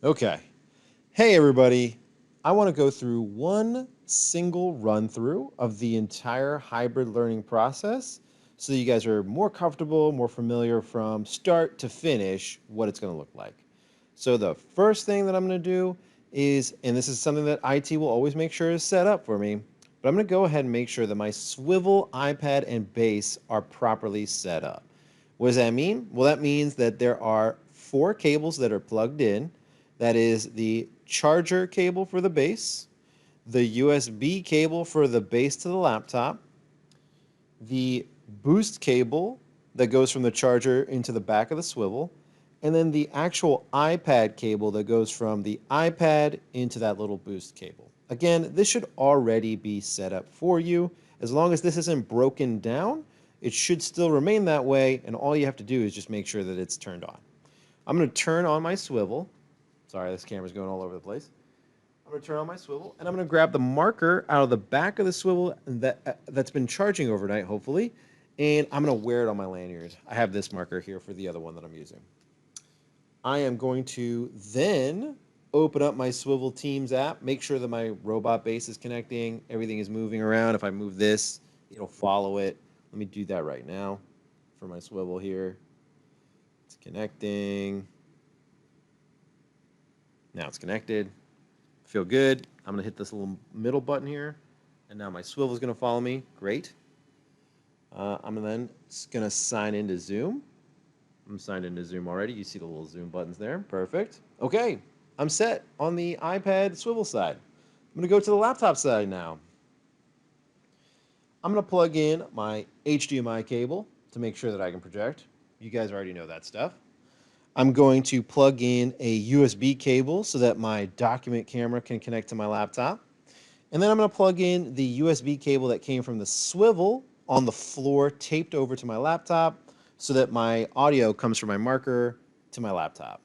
Okay. Hey, everybody. I want to go through one single run through of the entire hybrid learning process so that you guys are more comfortable, more familiar from start to finish what it's going to look like. So, the first thing that I'm going to do is, and this is something that IT will always make sure is set up for me, but I'm going to go ahead and make sure that my swivel, iPad, and base are properly set up. What does that mean? Well, that means that there are four cables that are plugged in. That is the charger cable for the base, the USB cable for the base to the laptop, the boost cable that goes from the charger into the back of the swivel, and then the actual iPad cable that goes from the iPad into that little boost cable. Again, this should already be set up for you. As long as this isn't broken down, it should still remain that way, and all you have to do is just make sure that it's turned on. I'm going to turn on my swivel. Sorry, this camera's going all over the place. I'm going to turn on my swivel, and I'm going to grab the marker out of the back of the swivel that's been charging overnight, hopefully, and I'm going to wear it on my lanyard. I have this marker here for the other one that I'm using. I am going to then open up my Swivel Teams app, make sure that my robot base is connecting, everything is moving around. If I move this, it'll follow it. Let me do that right now for my swivel here. It's connecting. Now it's connected. Feel good. I'm going to hit this little middle button here, and now my swivel is going to follow me. Great. I'm then going to sign into Zoom. I'm signed into Zoom already. You see the little Zoom buttons there. Perfect. Okay, I'm set on the iPad swivel side. I'm going to go to the laptop side now. I'm going to plug in my HDMI cable to make sure that I can project. You guys already know that stuff. I'm going to plug in a USB cable so that my document camera can connect to my laptop. And then I'm going to plug in the USB cable that came from the swivel on the floor taped over to my laptop so that my audio comes from my marker to my laptop.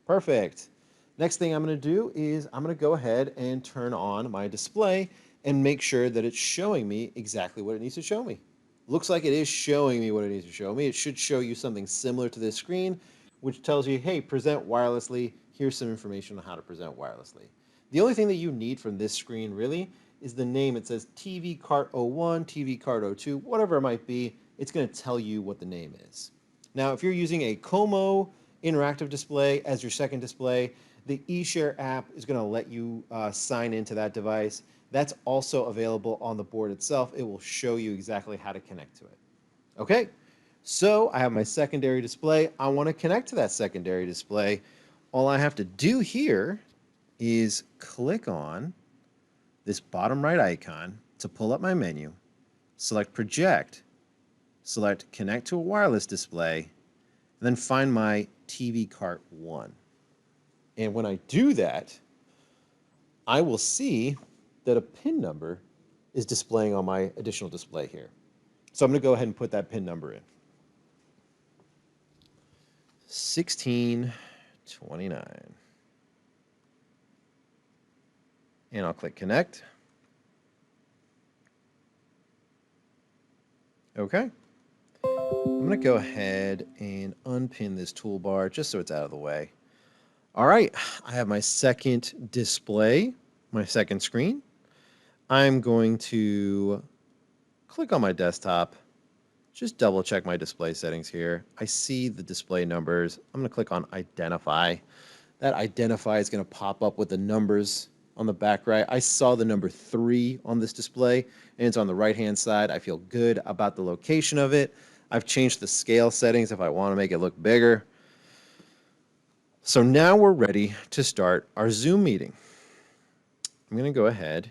Perfect. Next thing I'm going to do is I'm going to go ahead and turn on my display and make sure that it's showing me exactly what it needs to show me. Looks like it is showing me what it needs to show me. It should show you something similar to this screen, which tells you, hey, present wirelessly. Here's some information on how to present wirelessly. The only thing that you need from this screen really is the name. It says TV Cart 01, TV Cart 02, whatever it might be. It's going to tell you what the name is. Now, if you're using a Como interactive display as your second display, the eShare app is going to let you sign into that device. That's also available on the board itself. It will show you exactly how to connect to it. Okay, so I have my secondary display. I want to connect to that secondary display. All I have to do here is click on this bottom right icon to pull up my menu, select project, select connect to a wireless display, and then find my TV Cart 1. And when I do that, I will see that a PIN number is displaying on my additional display here. So I'm going to go ahead and put that PIN number in. 1629. And I'll click connect. Okay. I'm going to go ahead and unpin this toolbar just so it's out of the way. All right, I have my second display, my second screen. I'm going to click on my desktop, just double check my display settings here. I see the display numbers. I'm going to click on identify. That identify is going to pop up with the numbers on the back right. I saw the number 3 on this display, and it's on the right-hand side. I feel good about the location of it. I've changed the scale settings if I want to make it look bigger. So now we're ready to start our Zoom meeting. I'm going to go ahead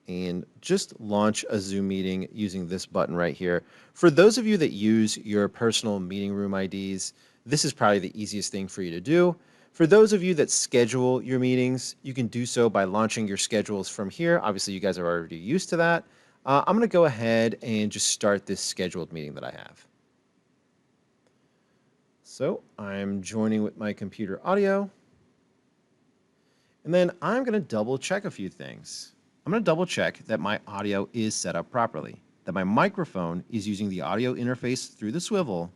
and just launch a Zoom meeting using this button right here. For those of you that use your personal meeting room IDs, this is probably the easiest thing for you to do. For those of you that schedule your meetings, you can do so by launching your schedules from here. Obviously, you guys are already used to that. I'm going to go ahead and just start this scheduled meeting that I have. So I'm joining with my computer audio. And then I'm going to double check a few things. I'm going to double check that my audio is set up properly, that my microphone is using the audio interface through the swivel,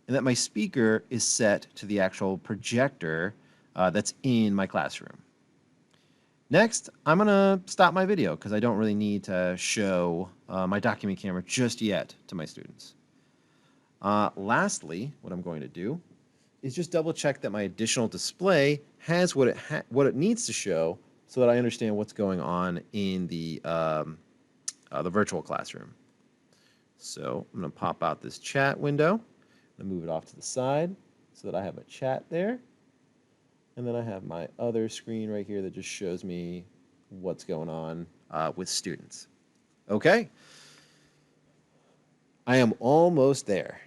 and that my speaker is set to the actual projector that's in my classroom. Next, I'm going to stop my video because I don't really need to show my document camera just yet to my students. Lastly, what I'm going to do is just double check that my additional display has what it needs to show so that I understand what's going on in the virtual classroom. So I'm going to pop out this chat window and move it off to the side so that I have a chat there. And then I have my other screen right here that just shows me what's going on with students. Okay. I am almost there.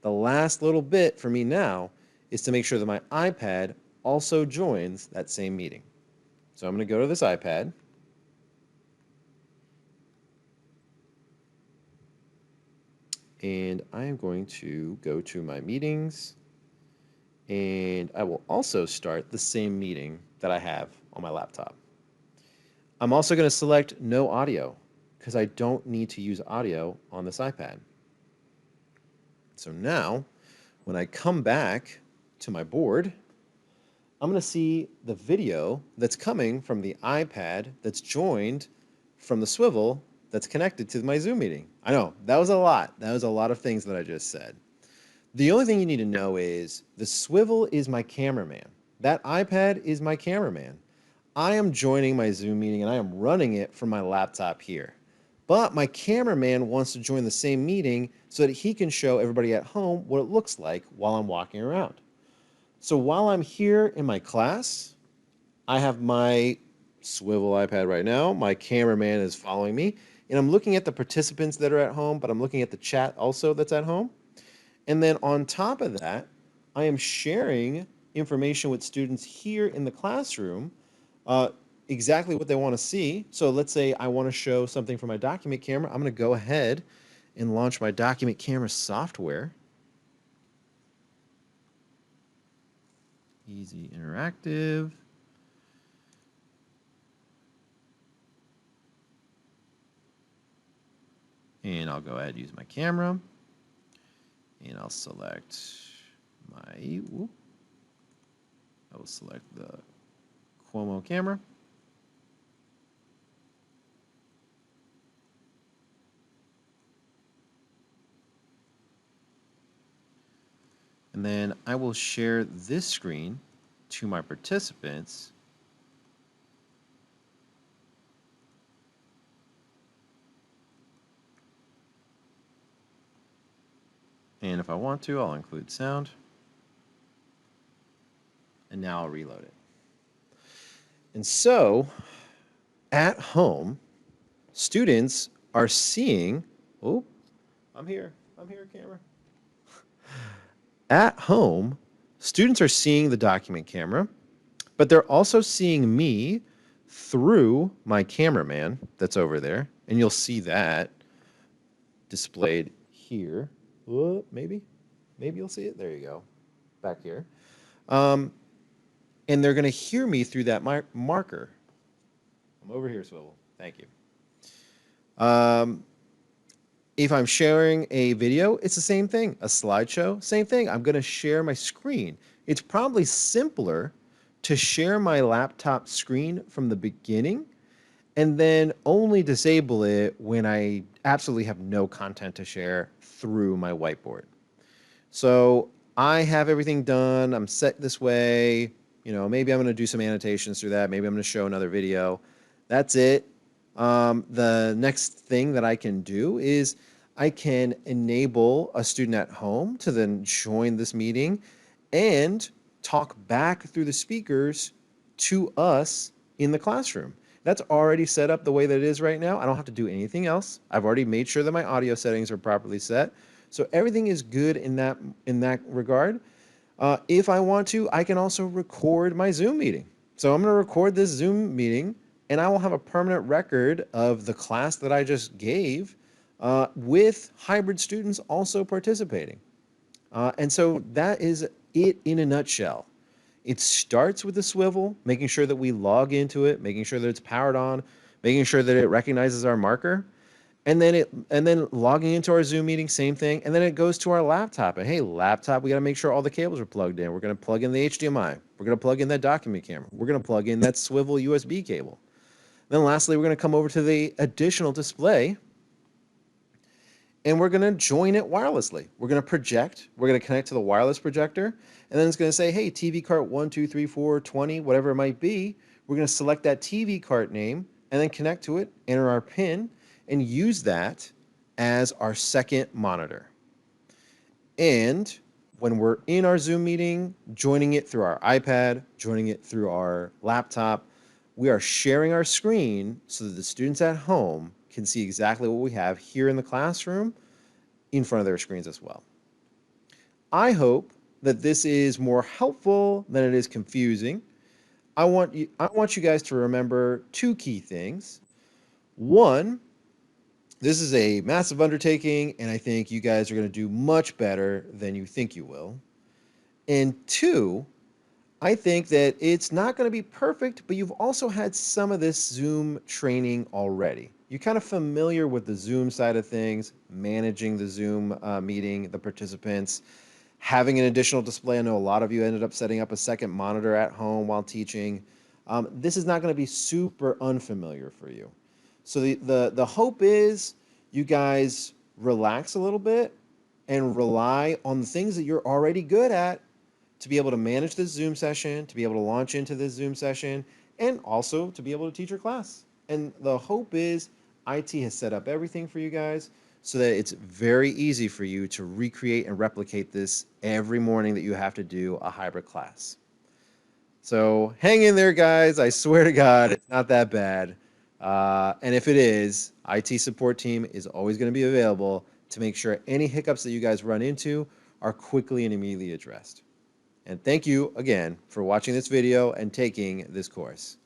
The last little bit for me now is to make sure that my iPad also joins that same meeting. So I'm going to go to this iPad. And I am going to go to my meetings. And I will also start the same meeting that I have on my laptop. I'm also going to select no audio because I don't need to use audio on this iPad. So now, when I come back to my board, I'm going to see the video that's coming from the iPad that's joined from the swivel that's connected to my Zoom meeting. I know, that was a lot. That was a lot of things that I just said. The only thing you need to know is the swivel is my cameraman. That iPad is my cameraman. I am joining my Zoom meeting and I am running it from my laptop here. But my cameraman wants to join the same meeting so that he can show everybody at home what it looks like while I'm walking around. So while I'm here in my class, I have my swivel iPad right now. My cameraman is following me. And I'm looking at the participants that are at home, but I'm looking at the chat also that's at home. And then on top of that, I am sharing information with students here in the classroom, exactly what they want to see. So let's say I want to show something from my document camera. I'm going to go ahead and launch my document camera software. Easy Interactive. And I'll go ahead and use my camera. And I'll select I will select the Cuomo camera. And then I will share this screen to my participants. And if I want to, I'll include sound. And now I'll reload it. And so at home, students are seeing, oh, I'm here, camera. At home, students are seeing the document camera, but they're also seeing me through my cameraman that's over there. And you'll see that displayed here. Maybe you'll see it. There you go, back here. And they're going to hear me through that marker. I'm over here, Swivel. Thank you. If I'm sharing a video, it's the same thing. A slideshow, same thing. I'm going to share my screen. It's probably simpler to share my laptop screen from the beginning and then only disable it when I absolutely have no content to share through my whiteboard. So I have everything done. I'm set this way. You know, maybe I'm going to do some annotations through that. Maybe I'm going to show another video. That's it. The next thing that I can do is I can enable a student at home to then join this meeting and talk back through the speakers to us in the classroom. That's already set up the way that it is right now. I don't have to do anything else. I've already made sure that my audio settings are properly set. So everything is good in that regard. If I want to, I can also record my Zoom meeting. So I'm going to record this Zoom meeting, and I will have a permanent record of the class that I just gave with hybrid students also participating. And so that is it in a nutshell. It starts with the swivel, making sure that we log into it, making sure that it's powered on, making sure that it recognizes our marker. And then logging into our Zoom meeting, same thing. And then it goes to our laptop. And hey, laptop, we got to make sure all the cables are plugged in. We're going to plug in the HDMI. We're going to plug in that document camera. We're going to plug in that swivel USB cable. Then lastly, we're going to come over to the additional display and we're going to join it wirelessly. We're going to project. We're going to connect to the wireless projector. And then it's going to say, hey, TV cart 1, 2, 3, 4, 20, whatever it might be. We're going to select that TV cart name and then connect to it, enter our PIN, and use that as our second monitor. And when we're in our Zoom meeting, joining it through our iPad, joining it through our laptop, we are sharing our screen so that the students at home can see exactly what we have here in the classroom in front of their screens as well. I hope that this is more helpful than it is confusing. I want you guys to remember two key things. One, this is a massive undertaking, and I think you guys are going to do much better than you think you will. And two, I think that it's not going to be perfect, but you've also had some of this Zoom training already. You're kind of familiar with the Zoom side of things, managing the Zoom meeting, the participants, having an additional display. I know a lot of you ended up setting up a second monitor at home while teaching. This is not going to be super unfamiliar for you. So the hope is you guys relax a little bit and rely on the things that you're already good at to be able to manage this Zoom session, to be able to launch into this Zoom session, and also to be able to teach your class. And the hope is IT has set up everything for you guys so that it's very easy for you to recreate and replicate this every morning that you have to do a hybrid class. So hang in there, guys. I swear to God, it's not that bad. And if it is, IT support team is always going to be available to make sure any hiccups that you guys run into are quickly and immediately addressed. And thank you again for watching this video and taking this course.